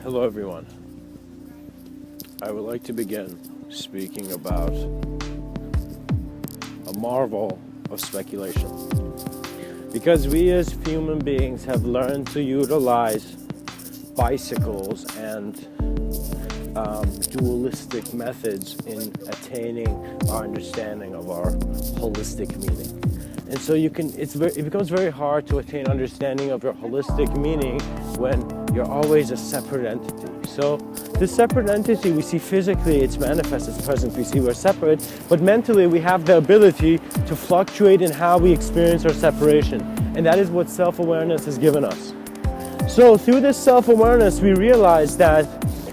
Hello everyone. I would like to begin speaking about a marvel of speculation. Because we as human beings have learned to utilize bicycles and dualistic methods in attaining our understanding of our holistic meaning. And so it becomes very hard to attain understanding of your holistic meaning when you're always a separate entity. So this separate entity we see physically, it's manifest, it's present, we see we're separate, but mentally we have the ability to fluctuate in how we experience our separation. And that is what self-awareness has given us. So through this self-awareness, we realize that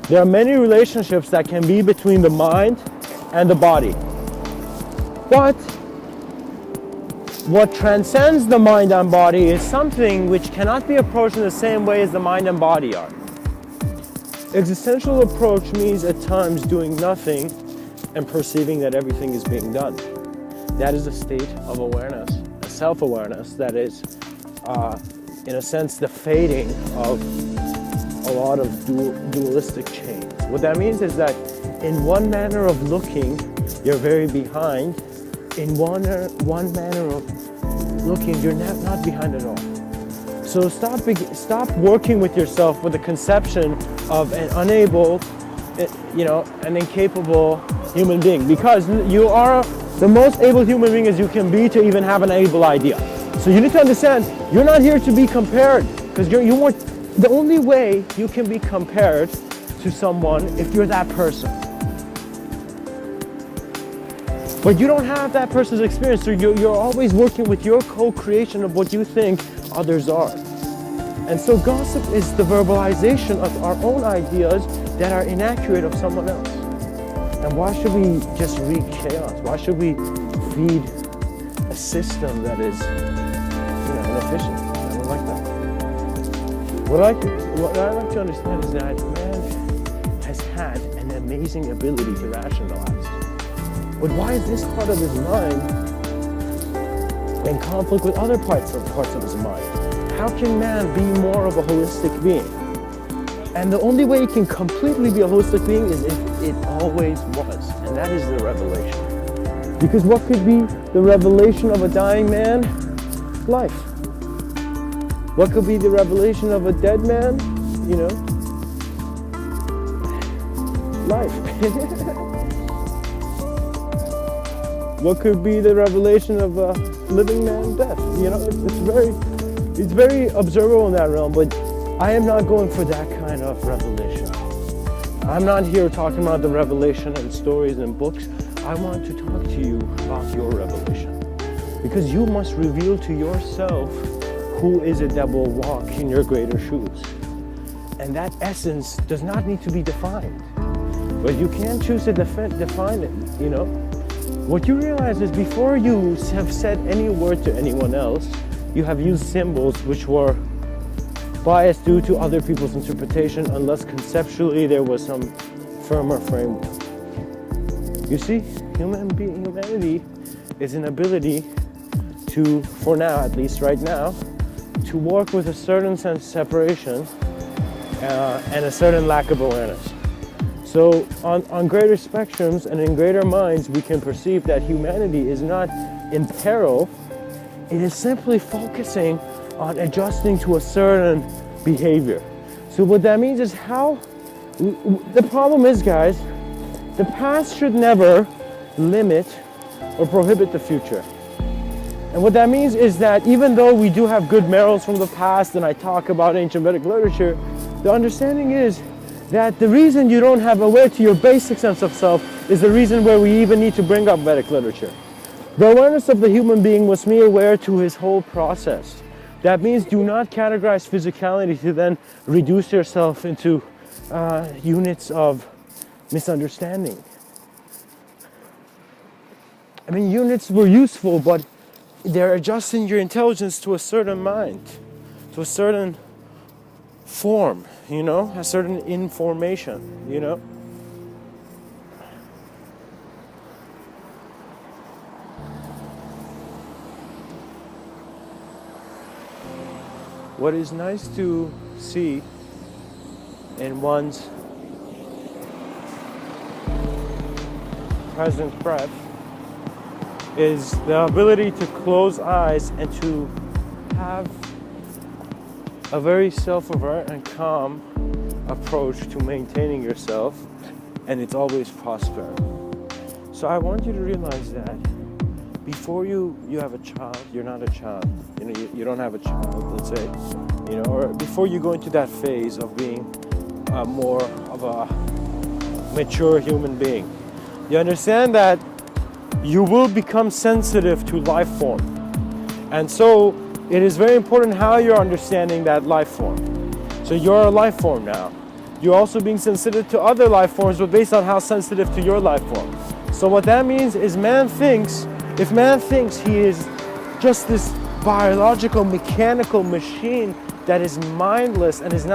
there are many relationships that can be between the mind and the body. But what transcends the mind and body is something which cannot be approached in the same way as the mind and body are. Existential approach means at times doing nothing and perceiving that everything is being done. That is a state of awareness, a self-awareness that is, in a sense, the fading of a lot of dualistic chains. What that means is that in one manner of looking, you're very behind. In one manner of looking, you're not behind at all. So stop working with yourself with the conception of an unable, an incapable human being, because you are the most able human being as you can be to even have an able idea. So you need to understand, you're not here to be compared, because the only way you can be compared to someone if you're that person. But you don't have that person's experience, so you're always working with your co-creation of what you think others are. And so gossip is the verbalization of our own ideas that are inaccurate of someone else. And why should we just wreak chaos? Why should we feed a system that is inefficient? I don't like that. What I like to understand is that man has had an amazing ability to rationalize. But why is this part of his mind in conflict with other parts of his mind? How can man be more of a holistic being? And the only way he can completely be a holistic being is if it always was. And that is the revelation. Because what could be the revelation of a dying man? Life. What could be the revelation of a dead man? Life. What could be the revelation of a living man? Death. It's very observable in that realm, but I am not going for that kind of revelation. I'm not here talking about the revelation and stories and books. I want to talk to you about your revelation. Because you must reveal to yourself who is it that will walk in your greater shoes. And that essence does not need to be defined. But you can choose to define it, What you realize is before you have said any word to anyone else, you have used symbols which were biased due to other people's interpretation, unless conceptually there was some firmer framework. You see, humanity is an ability to, for now, at least right now, to work with a certain sense of separation and a certain lack of awareness. So on greater spectrums and in greater minds, we can perceive that humanity is not in peril. It is simply focusing on adjusting to a certain behavior. So what that means is the problem is, guys, the past should never limit or prohibit the future. And what that means is that even though we do have good morals from the past, and I talk about ancient Vedic literature, the understanding is that the reason you don't have aware to your basic sense of self is the reason where we even need to bring up Vedic literature. The awareness of the human being must be aware to his whole process. That means do not categorize physicality to then reduce yourself into units of misunderstanding. I mean, units were useful, but they're adjusting your intelligence to a certain mind, to a certain form, a certain information, What is nice to see in one's present breath is the ability to close eyes and to have a very self-aware and calm approach to maintaining yourself, and it's always prosper. So I want you to realize that before you have a child, you're not a child. You don't have a child, let's say, or before you go into that phase of being more of a mature human being, you understand that you will become sensitive to life form. And so it is very important how you're understanding that life form. So you're a life form now. You're also being sensitive to other life forms, but based on how sensitive to your life form. So what that means is if man thinks he is just this biological, mechanical machine that is mindless and is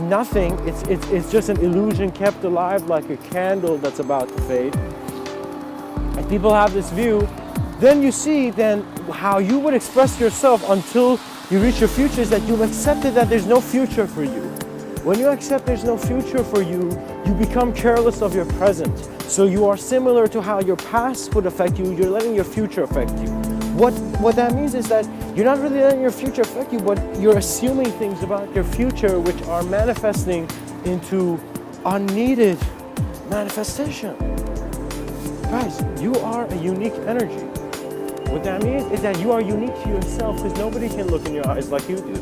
nothing, it's just an illusion kept alive like a candle that's about to fade. And people have this view, then you see how you would express yourself until you reach your future is that you've accepted that there's no future for you. When you accept there's no future for you, you become careless of your present. So you are similar to how your past would affect you, you're letting your future affect you. What that means is that you're not really letting your future affect you, but you're assuming things about your future which are manifesting into unneeded manifestation. Guys, you are a unique energy. What that means is that you are unique to yourself because nobody can look in your eyes like you do.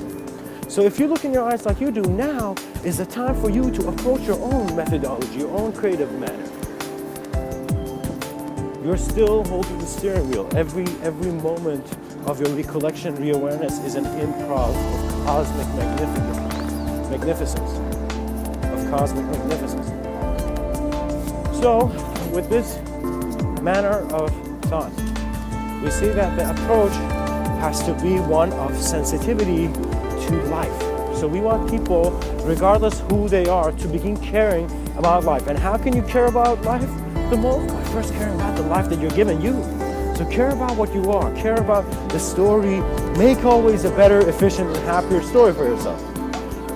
So if you look in your eyes like you do, now is the time for you to approach your own methodology, your own creative manner. You're still holding the steering wheel. Every moment of your recollection, reawareness is an improv of cosmic magnificence. So with this manner of thought, we see that the approach has to be one of sensitivity to life. So we want people, regardless who they are, to begin caring about life. And how can you care about life the most? By first caring about the life that you're given you. So care about what you are. Care about the story. Make always a better, efficient, and happier story for yourself.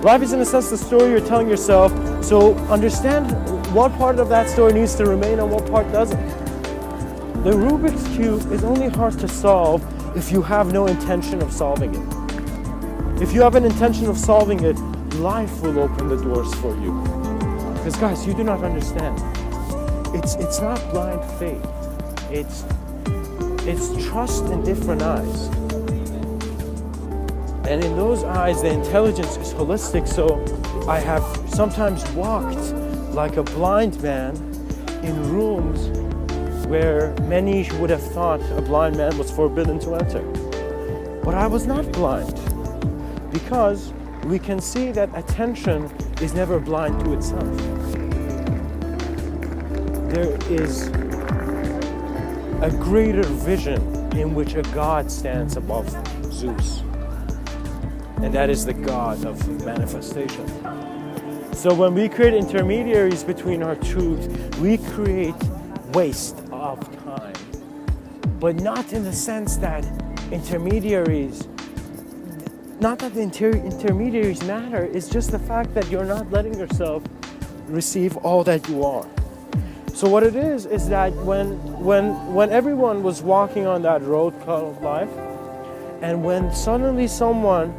Life is in a sense the story you're telling yourself. So understand what part of that story needs to remain and what part doesn't. The Rubik's Cube is only hard to solve if you have no intention of solving it. If you have an intention of solving it, life will open the doors for you. Because guys, you do not understand. It's not blind faith. It's trust in different eyes. And in those eyes, the intelligence is holistic. So I have sometimes walked like a blind man in rooms where many would have thought a blind man was forbidden to enter. But I was not blind, because we can see that attention is never blind to itself. There is a greater vision in which a God stands above Zeus, and that is the God of manifestation. So when we create intermediaries between our truths, we create waste of time, but not in the sense that intermediaries, not that the intermediaries matter, it's just the fact that you're not letting yourself receive all that you are. So what it is that when everyone was walking on that road called life, and when suddenly someone,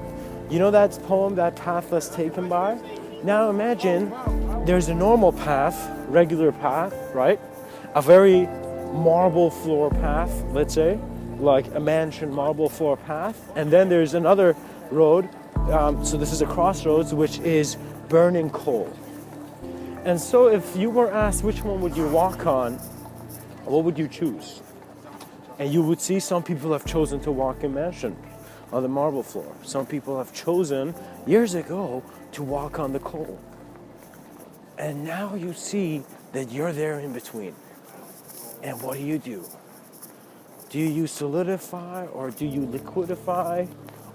you know that poem, that path less taken by? Now imagine there's a normal path, regular path, right? A very marble floor path, let's say, like a mansion marble floor path. And then there's another road, so this is a crossroads, which is burning coal. And so if you were asked which one would you walk on, what would you choose? And you would see some people have chosen to walk in mansion on the marble floor. Some people have chosen years ago to walk on the coal. And now you see that you're there in between. And what do? Do you solidify, or do you liquidify,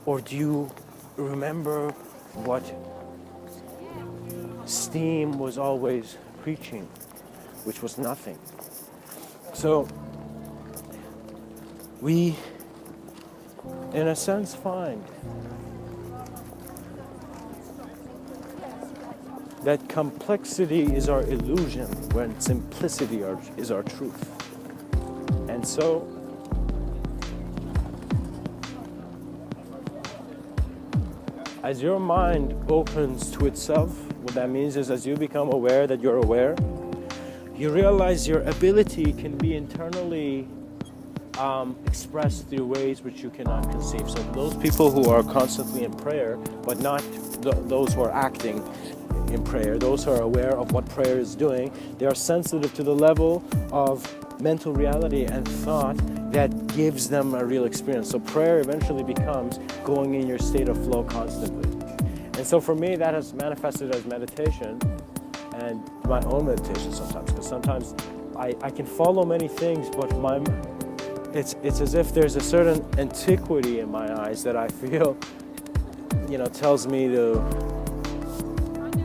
or do you remember what Steam was always preaching, which was nothing? So we, in a sense, find that complexity is our illusion when simplicity is our truth. And so, as your mind opens to itself, what that means is as you become aware that you're aware, you realize your ability can be internally expressed through ways which you cannot conceive. So those people who are constantly in prayer, but not those who are acting in prayer, those who are aware of what prayer is doing, they are sensitive to the level of mental reality and thought that gives them a real experience. So prayer eventually becomes going in your state of flow constantly. And so for me, that has manifested as meditation and my own meditation sometimes, because sometimes I can follow many things, but it's as if there's a certain antiquity in my eyes that I feel, tells me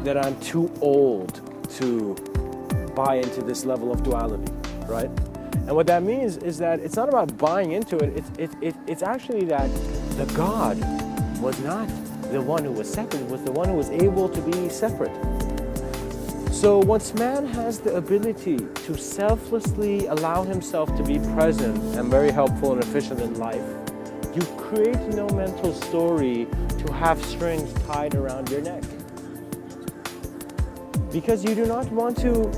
that I'm too old to buy into this level of duality, right? And what that means is that it's not about buying into it. It's actually that the God was not the one who was separate, was the one who was able to be separate. So once man has the ability to selflessly allow himself to be present and very helpful and efficient in life, you create no mental story to have strings tied around your neck. Because you do not want to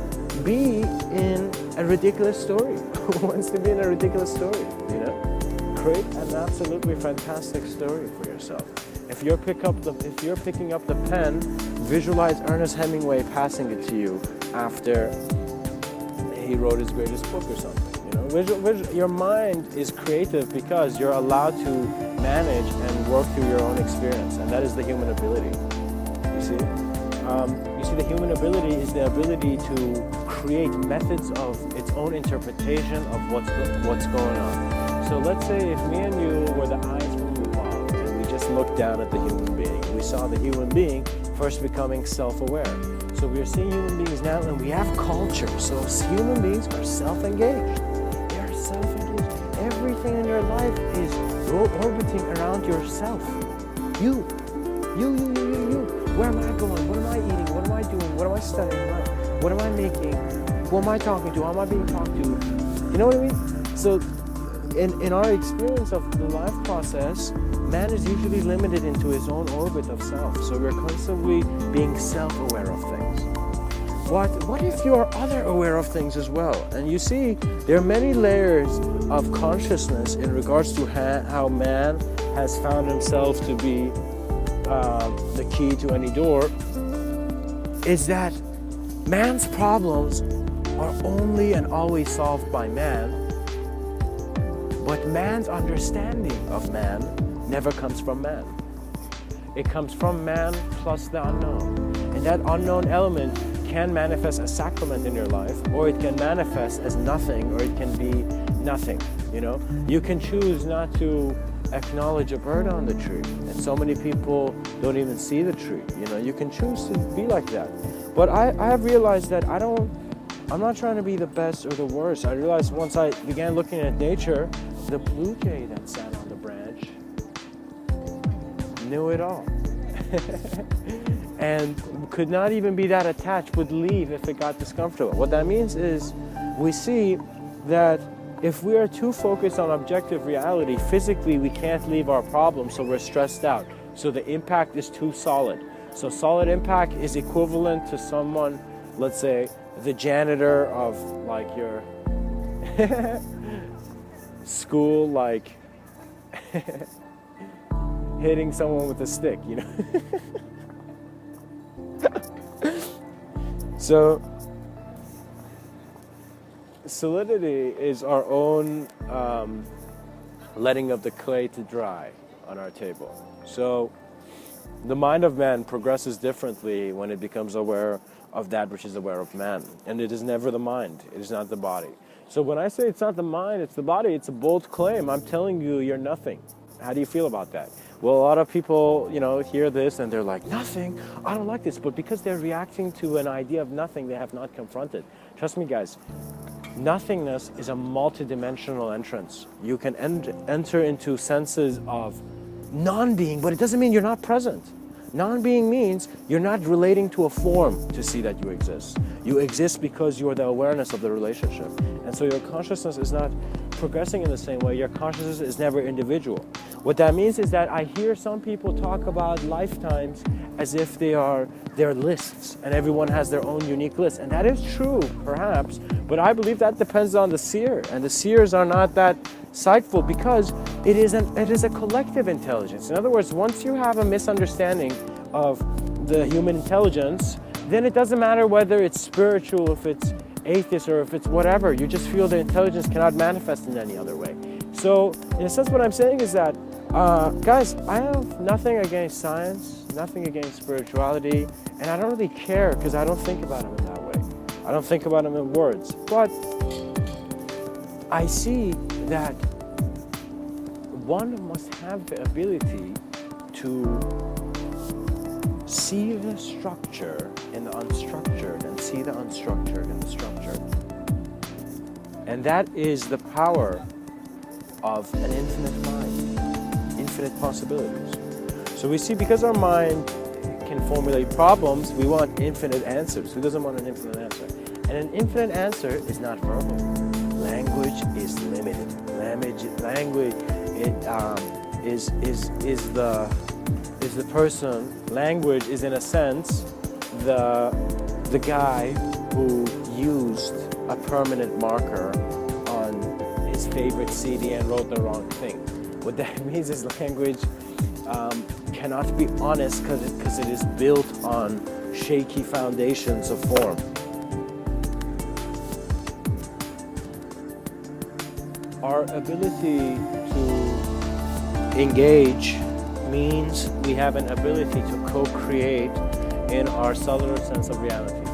be in a ridiculous story. Who wants to be in a ridiculous story, Create an absolutely fantastic story for yourself. If you're picking up the pen, visualize Ernest Hemingway passing it to you after he wrote his greatest book or something. Your mind is creative because you're allowed to manage and work through your own experience, and that is the human ability. You see, the human ability is the ability to create methods of its own interpretation of what's going on. So let's say if me and you were the eyes from above and we just looked down at the human being, we saw the human being first becoming self-aware. So we are seeing human beings now, and we have culture. So human beings are self-engaged. They are self-engaged. Everything in your life is orbiting around yourself. You. Where am I going? What am I eating? What am I doing? What am I studying? What am I making? Who am I talking to? How am I being talked to? You know what I mean? So in our experience of the life process, man is usually limited into his own orbit of self. So we're constantly being self-aware of things. What if you are other aware of things as well? And you see, there are many layers of consciousness in regards to how man has found himself to be the key to any door, is that man's problems are only and always solved by man, but man's understanding of man never comes from man. It comes from man plus the unknown. And that unknown element can manifest as sacrament in your life, or it can manifest as nothing, or it can be nothing. You can choose not to acknowledge a bird on the tree, and so many people don't even see the tree. You can choose to be like that. But I have realized that I'm not trying to be the best or the worst. I realized once I began looking at nature, the blue jay that sat on the branch knew it all. And could not even be that attached, would leave if it got discomfortable. What that means is we see that if we are too focused on objective reality, physically we can't leave our problem, so we're stressed out. So the impact is too solid. So solid impact is equivalent to someone, let's say, the janitor of like your school, like hitting someone with a stick, So solidity is our own letting of the clay to dry on our table. So the mind of man progresses differently when it becomes aware of that which is aware of man. And it is never the mind, it is not the body. So when I say it's not the mind, it's the body, it's a bold claim. I'm telling you, you're nothing. How do you feel about that? Well, a lot of people, hear this and they're like, nothing, I don't like this. But because they're reacting to an idea of nothing, they have not confronted. Trust me, guys, nothingness is a multidimensional entrance. You can enter into senses of non-being, but it doesn't mean you're not present. Non-being means you're not relating to a form to see that you exist. You exist because you are the awareness of the relationship. And so your consciousness is not progressing in the same way. Your consciousness is never individual. What that means is that I hear some people talk about lifetimes as if they're lists, and everyone has their own unique list. And that is true, perhaps, but I believe that depends on the seer, and the seers are not that insightful because it is a collective intelligence. In other words, once you have a misunderstanding of the human intelligence, then it doesn't matter whether it's spiritual, if it's atheist, or if it's whatever. You just feel the intelligence cannot manifest in any other way. So, in a sense, what I'm saying is that, guys, I have nothing against science, nothing against spirituality, and I don't really care because I don't think about them in that way. I don't think about them in words. But I see that one must have the ability to see the structure in the unstructured and see the unstructured in the structured. And that is the power of an infinite mind, infinite possibilities. So we see, because our mind can formulate problems, we want infinite answers. Who doesn't want an infinite answer? And an infinite answer is not verbal. Language is limited. Language is the person. Language is, in a sense, the guy who used a permanent marker on his favorite CD and wrote the wrong thing. What that means is language cannot be honest because it is built on shaky foundations of form. Our ability to engage means we have an ability to co-create in our cellular sense of reality.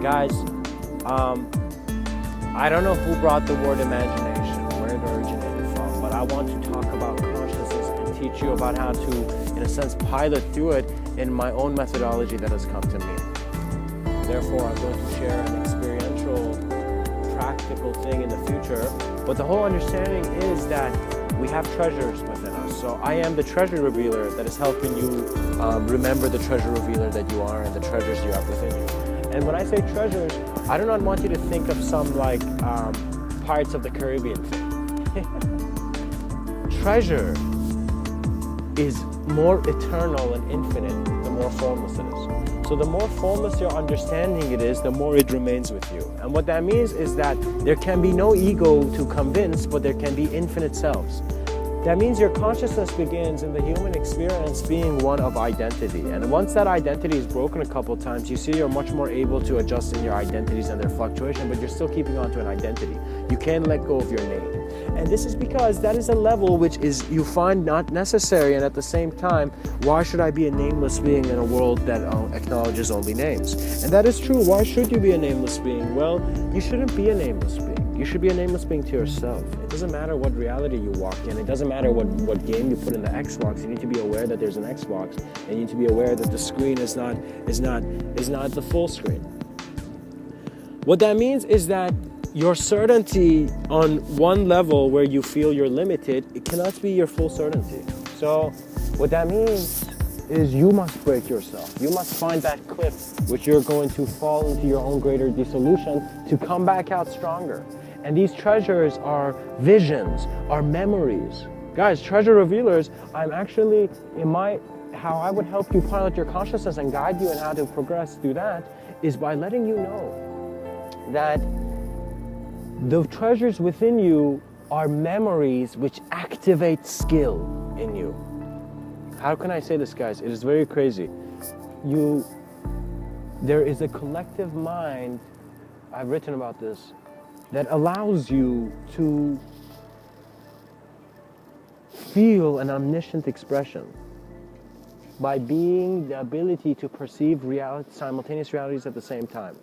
Guys, I don't know who brought the word imagination, where it originated from, but I want to talk about consciousness and teach you about how to, in a sense, pilot through it in my own methodology that has come to me. Therefore, I'm going to share an experiential, practical thing in the future, but the whole understanding is that we have treasures within us. So I am the treasure revealer that is helping you remember the treasure revealer that you are and the treasures you have within you. And when I say treasures, I do not want you to think of some like Pirates of the Caribbean thing. Treasure is more eternal and infinite the more formless it is. So the more formless your understanding it is, the more it remains with you. And what that means is that there can be no ego to convince, but there can be infinite selves. That means your consciousness begins in the human experience being one of identity. And once that identity is broken a couple times, you see you're much more able to adjust in your identities and their fluctuation, but you're still keeping on to an identity. You can't let go of your name. And this is because that is a level which is you find not necessary, and at the same time, why should I be a nameless being in a world that acknowledges only names? And that is true. Why should you be a nameless being? Well, you shouldn't be a nameless being. You should be a nameless being to yourself. It doesn't matter what reality you walk in. It doesn't matter what game you put in the Xbox. You need to be aware that there's an Xbox, and you need to be aware that the screen is not the full screen. What that means is that your certainty on one level where you feel you're limited, it cannot be your full certainty. So what that means is you must break yourself. You must find that cliff which you're going to fall into your own greater dissolution to come back out stronger. And these treasures are visions, are memories. Guys, treasure revealers, I'm actually, how I would help you pilot your consciousness and guide you in how to progress through that is by letting you know that the treasures within you are memories which activate skill in you. How can I say this, guys? It is very crazy. There is a collective mind, I've written about this, that allows you to feel an omniscient expression by being the ability to perceive simultaneous realities at the same time.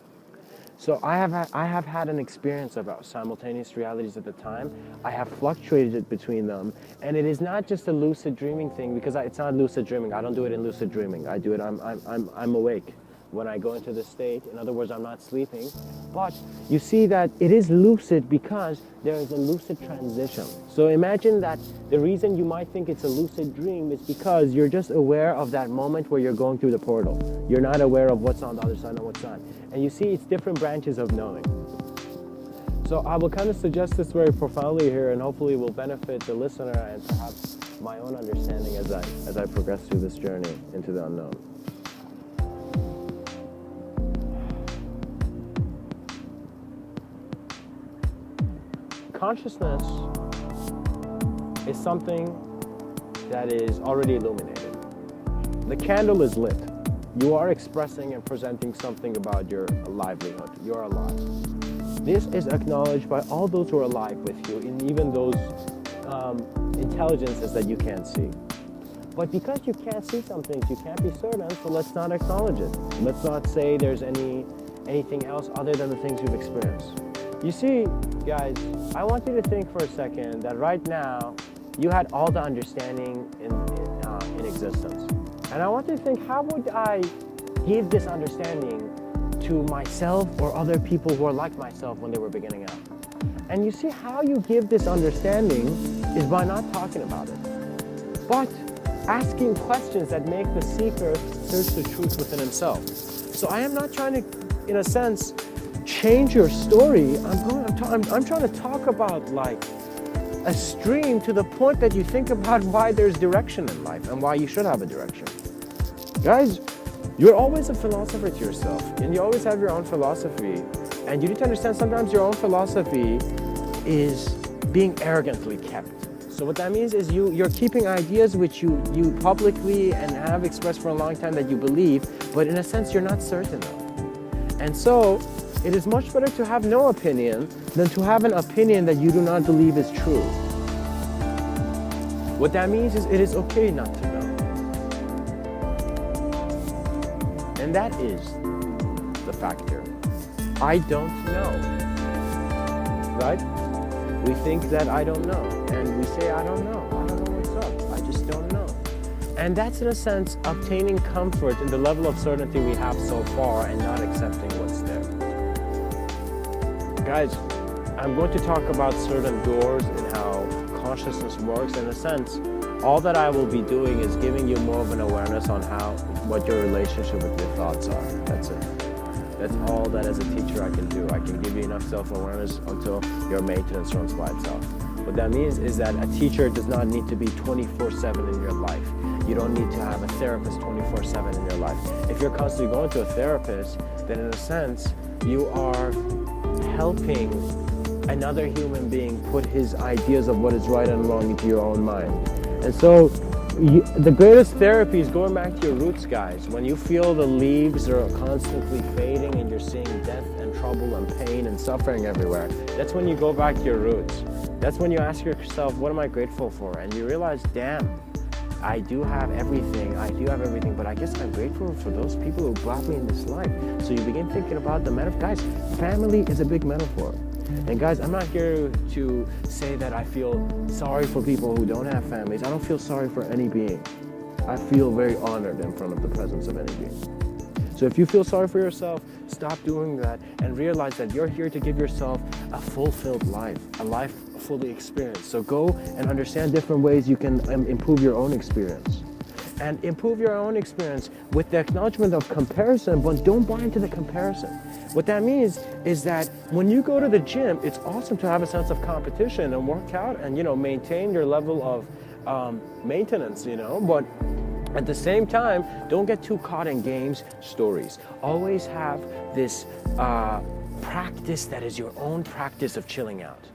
So I have had an experience about simultaneous realities at the time. I have fluctuated between them, and it is not just a lucid dreaming thing, because it's not lucid dreaming. I don't do it in lucid dreaming. I do it. I'm awake. when I go into this state. In other words, I'm not sleeping. But you see that it is lucid because there is a lucid transition. So imagine that the reason you might think it's a lucid dream is because you're just aware of that moment where you're going through the portal. You're not aware of what's on the other side and what's not. And you see it's different branches of knowing. So I will kind of suggest this very profoundly here, and hopefully will benefit the listener and perhaps my own understanding as I progress through this journey into the unknown. Consciousness is something that is already illuminated. The candle is lit. You are expressing and presenting something about your livelihood. You're alive. This is acknowledged by all those who are alive with you, and even those intelligences that you can't see. But because you can't see some things, you can't be certain, so let's not acknowledge it. Let's not say there's anything else other than the things you've experienced. You see, guys, I want you to think for a second that right now you had all the understanding in existence. And I want you to think, how would I give this understanding to myself or other people who are like myself when they were beginning out? And you see how you give this understanding is by not talking about it, but asking questions that make the seeker search the truth within himself. So I am not trying to, in a sense, change your story. I'm trying to talk about like a stream to the point that you think about why there's direction in life and why you should have a direction. Guys, you're always a philosopher to yourself, and you always have your own philosophy. And you need to understand sometimes your own philosophy is being arrogantly kept. So what that means is you're keeping ideas which you publicly and have expressed for a long time that you believe, but in a sense you're not certain of. And so it is much better to have no opinion than to have an opinion that you do not believe is true. What that means is it is okay not to know. And that is the factor. I don't know, right? We think that I don't know, and we say I don't know what's up, I just don't know. And that's in a sense obtaining comfort in the level of certainty we have so far and not accepting what's there. Guys, I'm going to talk about certain doors and how consciousness works. In a sense, all that I will be doing is giving you more of an awareness on what your relationship with your thoughts are. That's it. That's all that as a teacher I can do. I can give you enough self-awareness until your maintenance runs by itself. What that means is that a teacher does not need to be 24/7 in your life. You don't need to have a therapist 24/7 in your life. If you're constantly going to a therapist, then in a sense, you are helping another human being put his ideas of what is right and wrong into your own mind. And so the greatest therapy is going back to your roots, guys. When you feel the leaves are constantly fading and you're seeing death and trouble and pain and suffering everywhere, that's when you go back to your roots. That's when you ask yourself, what am I grateful for? And you realize, damn, I do have everything, but I guess I'm grateful for those people who brought me in this life. So you begin thinking about the metaphor. Guys, family is a big metaphor. And guys, I'm not here to say that I feel sorry for people who don't have families. I don't feel sorry for any being. I feel very honored in front of the presence of any being. So if you feel sorry for yourself, stop doing that and realize that you're here to give yourself a fulfilled life, a life fully experienced. So go and understand different ways you can improve your own experience. And improve your own experience with the acknowledgement of comparison, but don't buy into the comparison. What that means is that when you go to the gym, it's awesome to have a sense of competition and work out and, maintain your level of maintenance, but at the same time, don't get too caught in games, stories. Always have this practice that is your own practice of chilling out,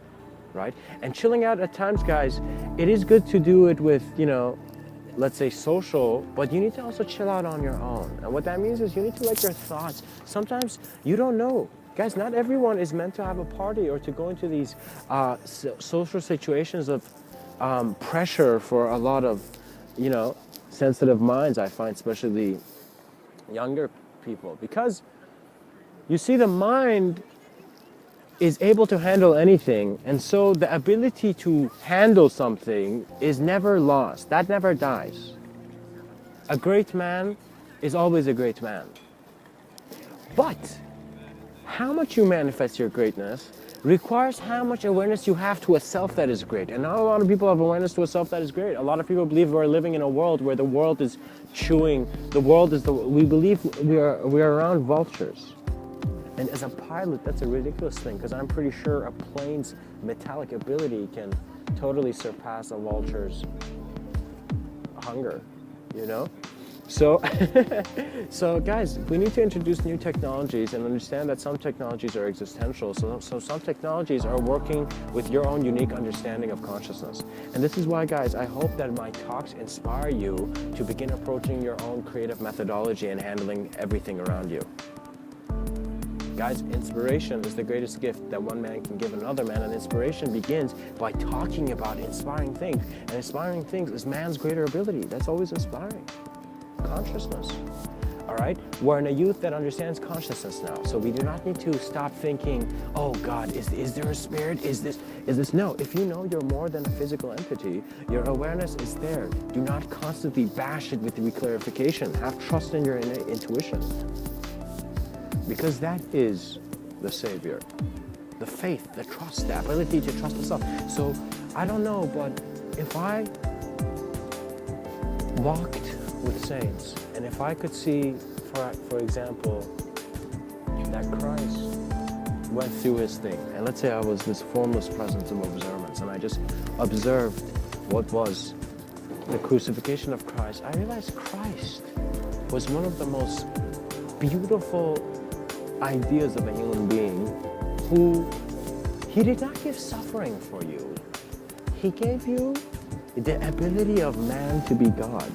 right? And chilling out at times, guys, it is good to do it with, let's say social, but you need to also chill out on your own. And what that means is you need to let your thoughts, sometimes you don't know. Guys, not everyone is meant to have a party or to go into these social situations of pressure for a lot of, sensitive minds, I find, especially younger people. Because you see, the mind is able to handle anything, and so the ability to handle something is never lost. That never dies. A great man is always a great man. But how much you manifest your greatness requires how much awareness you have to a self that is great. And not a lot of people have awareness to a self that is great. A lot of people believe we're living in a world where the world is chewing, we believe we are around vultures. And as a pilot, that's a ridiculous thing, because I'm pretty sure a plane's metallic ability can totally surpass a vulture's hunger, you know? So, so guys, we need to introduce new technologies and understand that some technologies are existential. So some technologies are working with your own unique understanding of consciousness. And this is why, guys, I hope that my talks inspire you to begin approaching your own creative methodology and handling everything around you. Guys, inspiration is the greatest gift that one man can give another man, and inspiration begins by talking about inspiring things. And inspiring things is man's greater ability. That's always inspiring. Consciousness. All right? We're in a youth that understands consciousness now. So we do not need to stop thinking, oh God, is there a spirit? Is this? No. If you know you're more than a physical entity, your awareness is there. Do not constantly bash it with reclarification. Have trust in your intuition. Because that is the savior. The faith, the trust, the ability to trust yourself. So I don't know, but if I walked with saints, and if I could see, for example, that Christ went through his thing, and let's say I was this formless presence of observance, and I just observed what was the crucifixion of Christ, I realized Christ was one of the most beautiful ideas of a human being who, he did not give suffering for you. He gave you the ability of man to be God.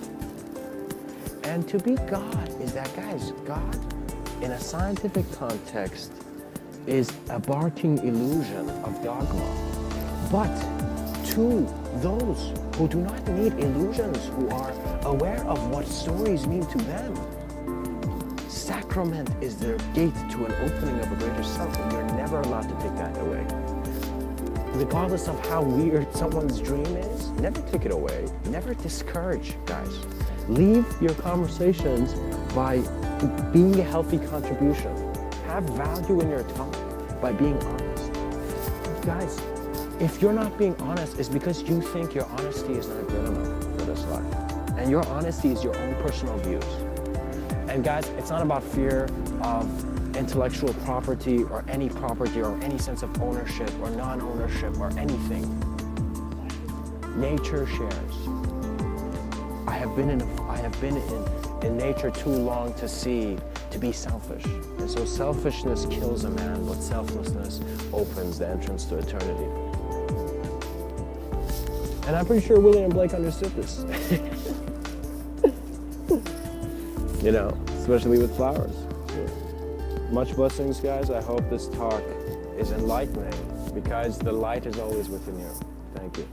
And to be God is that, guys, God in a scientific context is a barking illusion of dogma. But to those who do not need illusions, who are aware of what stories mean to them, sacrament is the gate to an opening of a greater self, and you're never allowed to take that away. Regardless of how weird someone's dream is, never take it away. Never discourage, guys. Leave your conversations by being a healthy contribution. Have value in your talk by being honest. Guys, if you're not being honest, it's because you think your honesty is not good enough for this life. And your honesty is your own personal views. And guys, it's not about fear of intellectual property or any sense of ownership or non-ownership or anything. Nature shares. I have been in nature too long to be selfish. And so selfishness kills a man, but selflessness opens the entrance to eternity. And I'm pretty sure William Blake understood this. You know, especially with flowers. Much blessings, guys. I hope this talk is enlightening, because the light is always within you. Thank you.